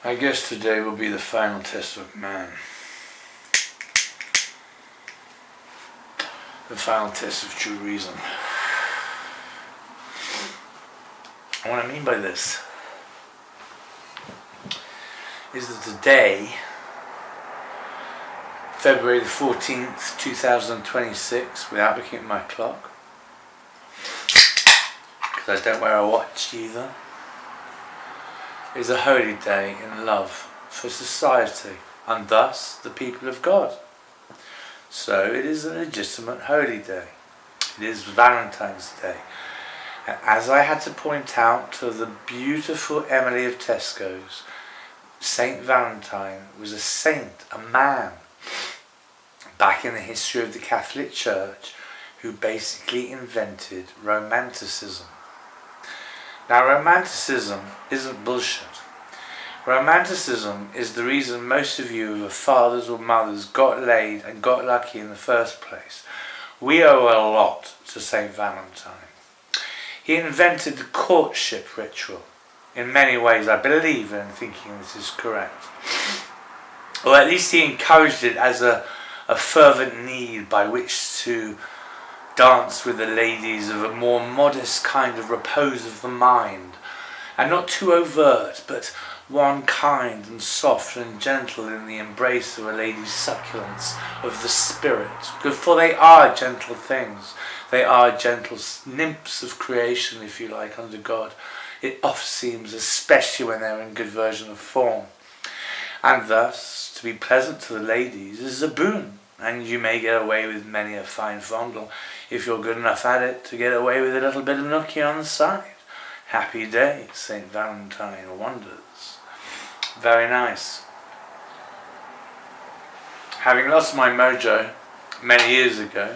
I guess today will be the final test of man. The final test of true reason. And what I mean by this is that today, February the 14th, 2026, without looking at my clock, because I don't wear a watch either, is a holy day in love for society and thus the people of God. So it is a legitimate holy day. It is Valentine's Day. And as I had to point out to the beautiful Emily of Tesco's, Saint Valentine was a saint, a man, back in the history of the Catholic Church, who basically invented Romanticism. Now, Romanticism isn't bullshit. Romanticism is the reason most of you who are fathers or mothers got laid and got lucky in the first place. We owe a lot to Saint Valentine. He invented the courtship ritual. In many ways, I believe in thinking this is correct. Or at least he encouraged it as a fervent need by which to dance with the ladies of a more modest kind of repose of the mind, and not too overt, but one kind and soft and gentle in the embrace of a lady's succulence of the spirit. For they are gentle things. They are gentle nymphs of creation, if you like, under God. It oft seems, especially when they're in good version of form. And thus, to be pleasant to the ladies is a boon, and you may get away with many a fine fondle, if you're good enough at it, to get away with a little bit of nookie on the side. Happy day, Saint Valentine wonders. Very nice. Having lost my mojo many years ago,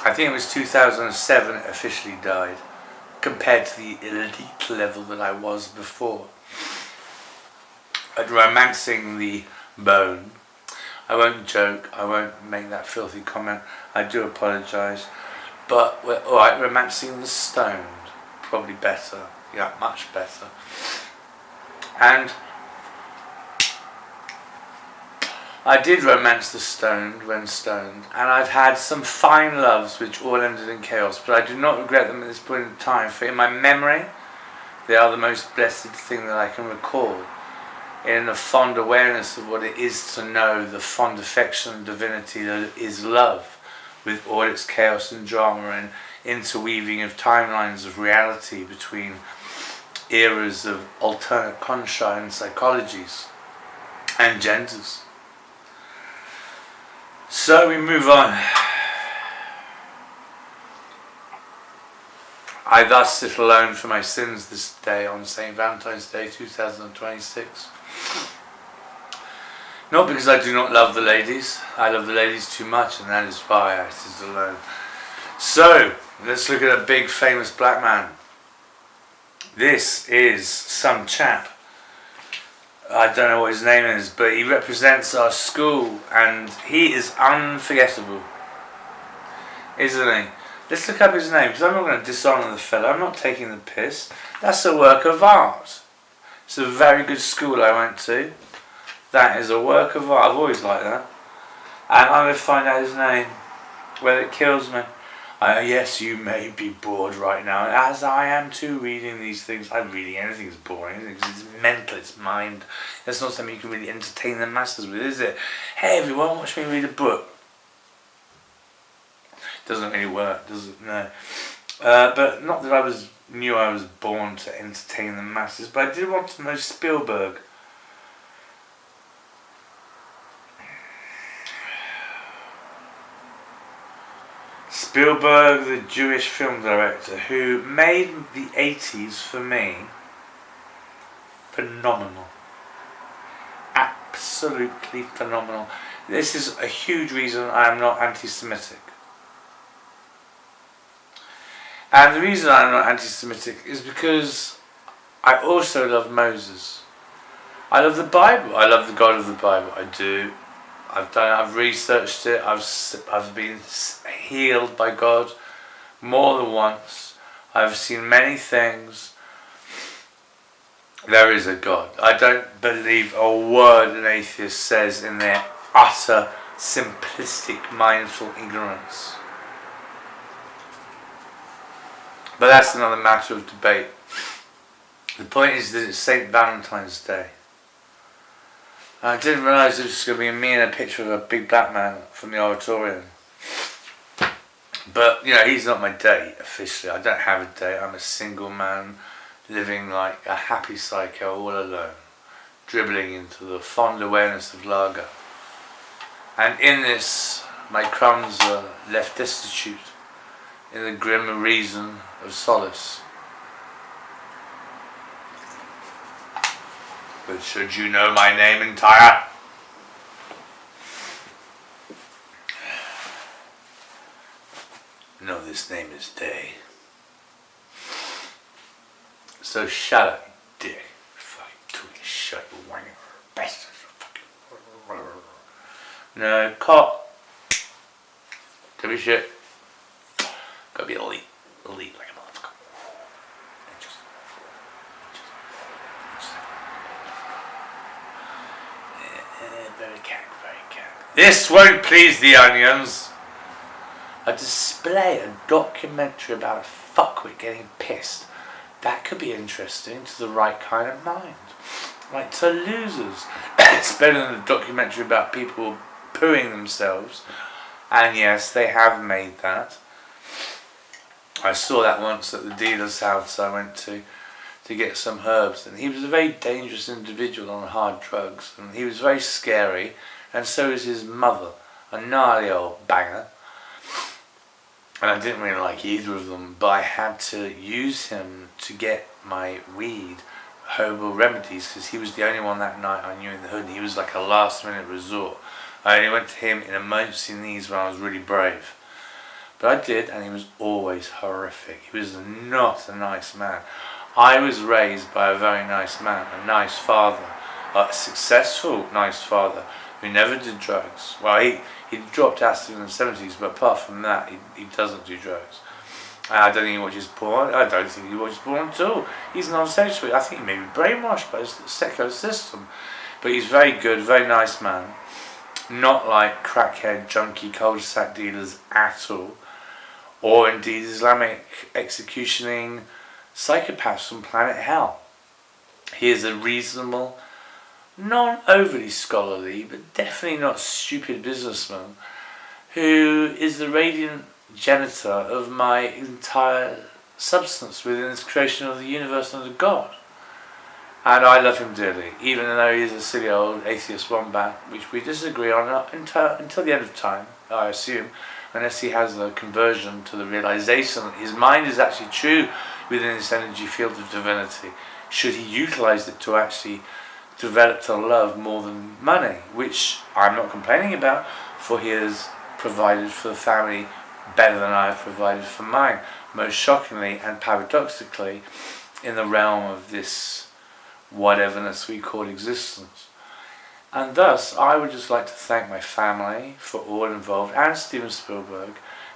I think it was 2007 it officially died, compared to the elite level that I was before. At romancing the bone, I won't joke, I won't make that filthy comment, I do apologise, but we're alright, romancing the stoned, probably better, yeah, much better. And I did romance the stoned when stoned, and I've had some fine loves which all ended in chaos, but I do not regret them at this point in time, for in my memory they are the most blessed thing that I can recall, in a fond awareness of what it is to know the fond affection and divinity that is love, with all its chaos and drama and interweaving of timelines of reality between eras of alternate consci and psychologies and genders. So we move on. I thus sit alone for my sins this day on St. Valentine's Day 2026. Not because I do not love the ladies. I love the ladies too much, and that is why I sit alone. So, let's look at a big famous black man. This is some chap. I don't know what his name is, but he represents our school, and he is unforgettable, isn't he? Let's look up his name, because I'm not going to dishonour the fellow. I'm not taking the piss. That's a work of art. It's a very good school I went to. That is a work of art. I've always liked that. And I'm going to find out his name, whether it kills me. Yes, you may be bored right now, as I am too, reading these things. Reading anything's boring. It's mental, it's mind. It's not something you can really entertain the masses with, is it? Hey everyone, watch me read a book. Doesn't really work, does it? No. But not that I knew I was born to entertain the masses, but I did want to know Spielberg. Spielberg, the Jewish film director, who made the 80s for me phenomenal. Absolutely phenomenal. This is a huge reason I am not anti-Semitic. And the reason I'm not anti-Semitic is because I also love Moses. I love the Bible. I love the God of the Bible. I do. I've researched it. I've been healed by God more than once. I've seen many things. There is a God. I don't believe a word an atheist says in their utter, simplistic, mindful ignorance. But that's another matter of debate. The point is that it's St. Valentine's Day. I didn't realise it was going to be me and a picture of a big black man from the auditorium. But, he's not my date, officially. I don't have a date. I'm a single man living like a happy psycho all alone, dribbling into the fond awareness of lager. And in this, my crumbs are left destitute in the grim reason of solace. But should you know my name entire? No, this name is Day. So shut up, you dick. Fucking tweet, shut your wanger, bastard. No, cop. Don't be shit. Gotta be elite like a motherfucker. Very cack. This won't please the onions. A display, a documentary about a fuckwit getting pissed. That could be interesting to the right kind of mind. Like to losers. It's better than a documentary about people pooing themselves. And yes, they have made that. I saw that once at the dealer's house I went to get some herbs. And he was a very dangerous individual on hard drugs. And he was very scary. And so was his mother, a gnarly old banger. And I didn't really like either of them, but I had to use him to get my weed, herbal remedies, because he was the only one that night I knew in the hood. He was like a last minute resort. I only went to him in emergency needs when I was really brave. But I did, and he was always horrific. He was not a nice man. I was raised by a very nice man, a nice father, a successful nice father who never did drugs. Well, he dropped acid in the 70s, but apart from that, he doesn't do drugs. I don't think he watches porn. I don't think he watches porn at all. He's non-sexual. I think he may be brainwashed by his secular system. But he's very good, very nice man. Not like crackhead, junkie, cul-de-sac dealers at all. Or indeed Islamic executioning psychopaths from planet hell. He is a reasonable, not overly scholarly, but definitely not stupid businessman who is the radiant genitor of my entire substance within this creation of the universe and of God. And I love him dearly, even though he's a silly old atheist wombat, which we disagree on until the end of time, I assume, unless he has a conversion to the realization that his mind is actually true within this energy field of divinity, should he utilize it to actually develop to love more than money, which I'm not complaining about, for he has provided for the family better than I have provided for mine, most shockingly and paradoxically in the realm of this whateverness we call existence. And thus I would just like to thank my family for all involved, and Steven Spielberg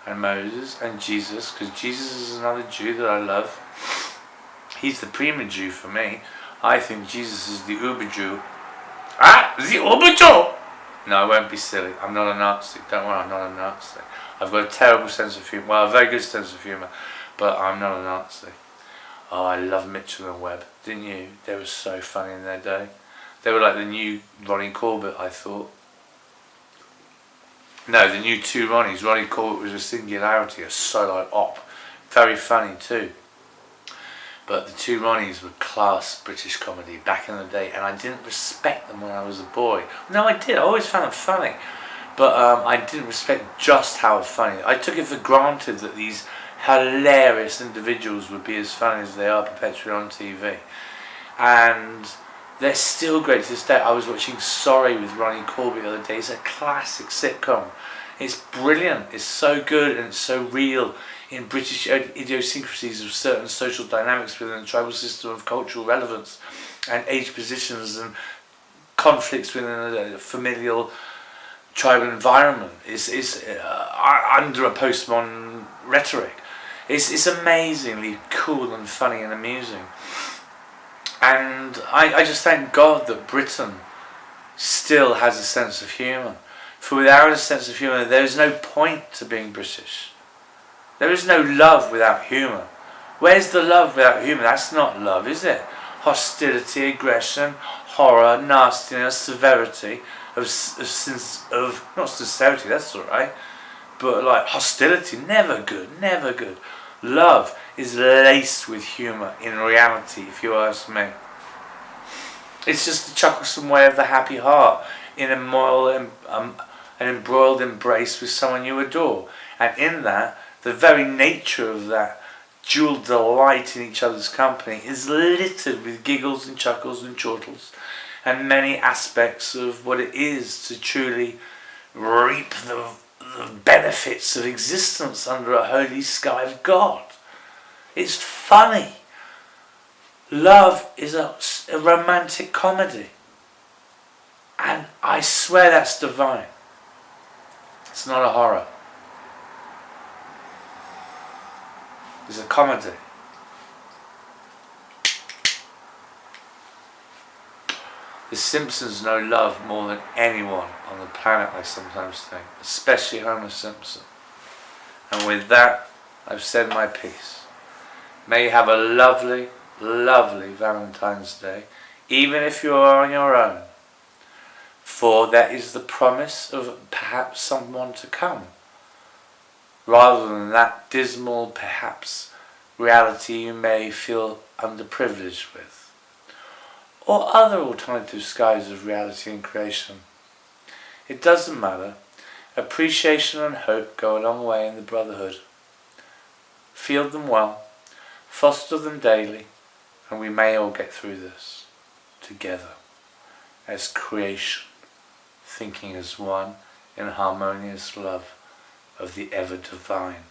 and Moses and Jesus, because Jesus is another Jew that I love. He's the prima Jew for me. I think Jesus is the Uber Jew. The Uber Jew! No, I won't be silly. I'm not a Nazi. Don't worry, I'm not a Nazi. I've got a terrible sense of humour. Well, a very good sense of humour. But I'm not a Nazi. Oh, I love Mitchell and Webb. Didn't you? They were so funny in their day. They were like the new Ronnie Corbett, I thought. No, the new two Ronnies. Ronnie Corbett was a singularity, a solo op. Very funny too. But the two Ronnies were class British comedy back in the day, and I didn't respect them when I was a boy. No, I did. I always found them funny. But I didn't respect just how funny. I took it for granted that these hilarious individuals would be as funny as they are perpetually on TV. And they're still great to this day. I was watching Sorry with Ronnie Corbett the other day. It's a classic sitcom. It's brilliant. It's so good and it's so real in British idiosyncrasies of certain social dynamics within the tribal system of cultural relevance and age positions and conflicts within a familial tribal environment. It's under a postmodern rhetoric. It's amazingly cool and funny and amusing. And I just thank God that Britain still has a sense of humour. For without a sense of humour, there is no point to being British. There is no love without humour. Where's the love without humour? That's not love, is it? Hostility, aggression, horror, nastiness, severity, of not sincerity, that's alright, but like hostility, never good, never good. Love is laced with humour in reality, if you ask me. It's just the chucklesome way of the happy heart in an embroiled embrace with someone you adore. And in that, the very nature of that dual delight in each other's company is littered with giggles and chuckles and chortles and many aspects of what it is to truly reap the benefits of existence under a holy sky of God. It's funny. Love is a romantic comedy. And I swear that's divine. It's not a horror. It's a comedy. The Simpsons know love more than anyone on the planet, I sometimes think, especially Homer Simpson. And with that, I've said my piece. May you have a lovely, lovely Valentine's Day, even if you are on your own. For there is the promise of perhaps someone to come, rather than that dismal, perhaps, reality you may feel underprivileged with. Or other alternative skies of reality and creation. It doesn't matter. Appreciation and hope go a long way in the brotherhood. Feel them well, foster them daily, and we may all get through this together as creation, thinking as one in harmonious love of the ever divine.